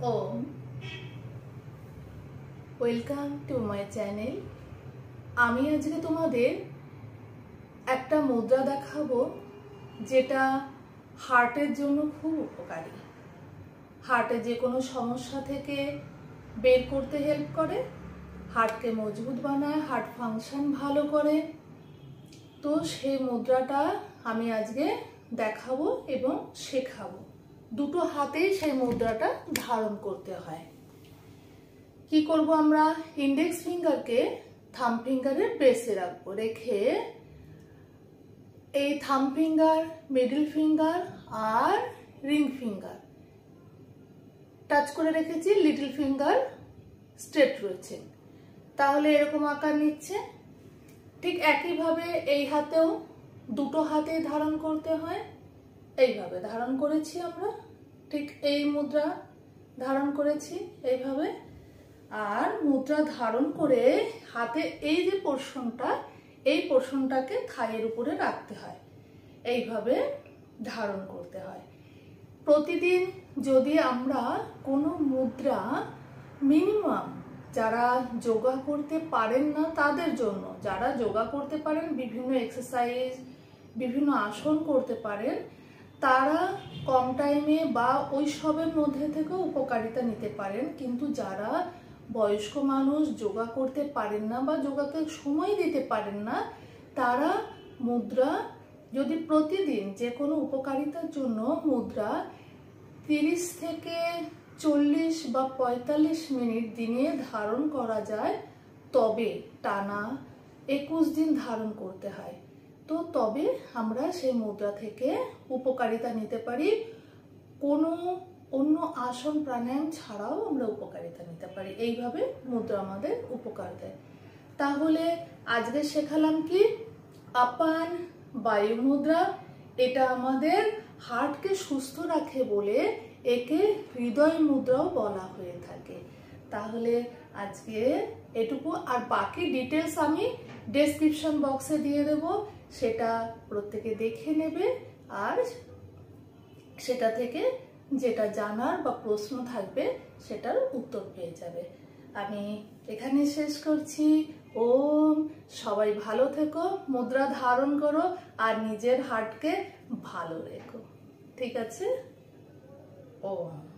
Om welcome to my channel. আমি আজকে তোমাদের একটা মুদ্রা দেখাবো যেটা হার্টের জন্য খুব উপকারী। হার্টের যে কোনো সমস্যা থেকে বের করতে হেল্প করে, হার্টকে মজবুত বানায়, হার্ট ফাংশন ভালো করে। তো সেই মুদ্রাটা আমি আজকে দেখাবো এবং শেখাবো। দুটো হাতেই সেই মুদ্রাটা ধারণ করতে হয়। কি করব আমরা? ইন্ডেক্স ফিঙ্গারকে থাম্ব ফিঙ্গারের বেসে রাখবো, রেখে এই থাম্ব ফিঙ্গার, মিডল ফিঙ্গার আর রিং ফিঙ্গার টাচ করে রেখেছি, লিটল ফিঙ্গার স্ট্রেট রয়েছে। তাহলে এরকম আকার নিচ্ছে। ঠিক একইভাবে এই হাতেও দুটো হাতে ধারণ করতে হয়। এইভাবে ধারণ করেছি আমরা, ঠিক এই মুদ্রা ধারণ করেছি এইভাবে। আর মুদ্রা ধারণ করে হাতে এই যে পোর্শনটা, এই পোর্শনটাকে থাইয়ের উপরে রাখতে হয়। এইভাবে ধারণ করতে হয়। প্রতিদিন যদি আমরা কোনো মুদ্রা, মিনিমাম যারা যোগা করতে পারেন না তাদের জন্য, যারা যোগা করতে পারেন, বিভিন্ন এক্সারসাইজ, বিভিন্ন আসন করতে পারেন, তারা কম টাইমে বা ওই সবের মধ্যে থেকেও উপকারিতা নিতে পারেন। কিন্তু যারা বয়স্ক মানুষ, যোগা করতে পারেন না বা যোগাকে সময় দিতে পারেন না, তারা মুদ্রা যদি প্রতিদিন যে কোনো উপকারিতার জন্য মুদ্রা 30 থেকে 40 বা 45 মিনিট দিনে ধারণ করা যায়, তবে টানা 21 দিন ধারণ করতে হয়। তো তবে আমরা সেই মুদ্রা থেকে উপকারিতা নিতে পারি। কোনো অন্য আসন প্রাণায়াম ছাড়াও আমরা উপকারিতা নিতে পারি। এইভাবে মুদ্রা আমাদের উপকার দেয়। তাহলে আজকে শেখালাম কি? আপান বায়ু মুদ্রা। এটা আমাদের হার্টকে সুস্থ রাখে বলে একে হৃদয় মুদ্রাও বলা হয়ে থাকে। তাহলে আজকে এটুকু, আর বাকি ডিটেলস আমি ডেসক্রিপশন বক্সে দিয়ে দেব, সেটা প্রত্যেকে দেখে নেবে। আর সেটা থেকে যেটা জানার বা প্রশ্ন থাকবে সেটার উত্তর পেয়ে যাবে। আমি এখানে শেষ করছি। ওম। সবাই ভালো থেকো, মুদ্রা ধারণ করো আর নিজের হার্টকে ভালো রেখো। ঠিক আছে? ওম।